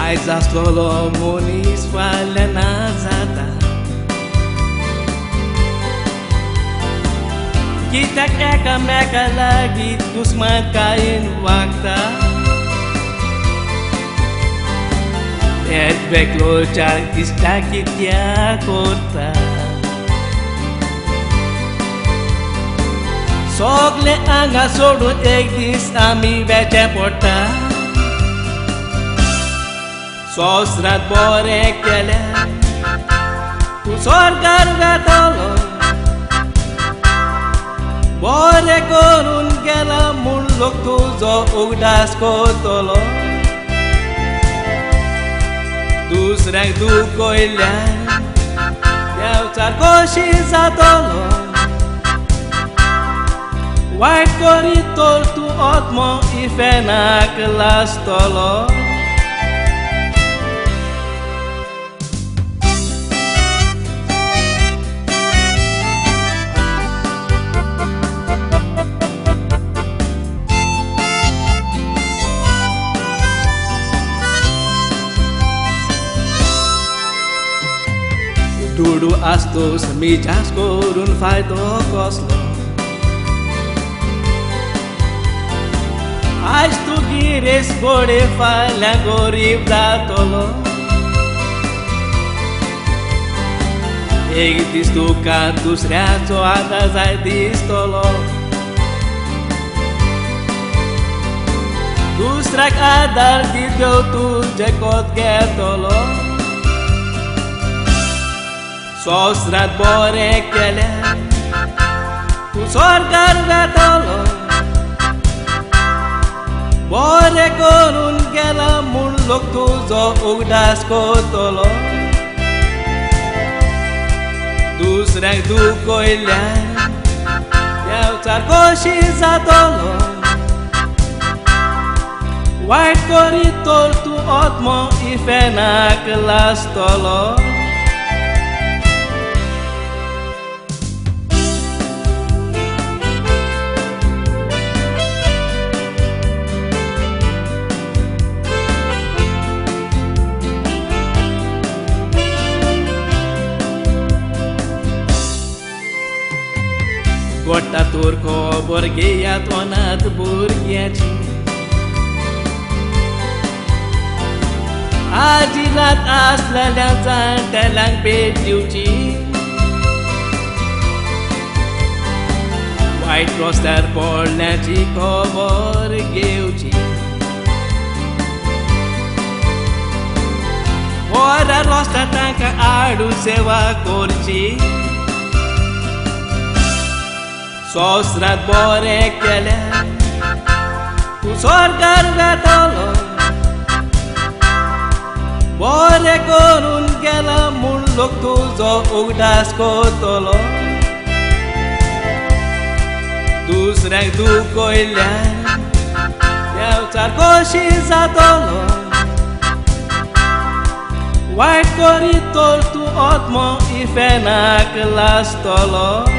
Aizz astolo moniz falhana zata Kitek eka lagi dushman kain wakta Beklo charkista kitya kota Sogle anga sodu ek dis ami beche porta Sosrat bore kele Tu sorgar gatolo Bore korun gela mullok tuzo ugdas kotolo Dusrak du koilyan Yautar koshi zatolo White corridor tu otmo ifenak lastolo Dulu astos mijas korun faito koslo Aż tu gires bode falha gorib datolo Ek distu ka dusऱ्याचो आता जाय दिसतलो Dusrak आदार दित्यो तुजे कोत घेतलो Sosrat bore kele Tu sorgar gatolo Bore korun gela mullok tuzo ugdas kotolo Dusrak du koilyan Yautar koshi zatolo White corridor tu otmo ifenak lastolo Gotta turco borgheia tonat burghiaci Ajilat aslalea zantelang petiuci White roster polneci coborgheuci Ora rosta tanca adu seva corci Sosrat bore kele Tu sorgar gatolo Bore korun gela mullok tuzo ugdas kotolo Dusrak du koilyan Yautar koshi zatolo White corridor tu otmo ifenak lastolo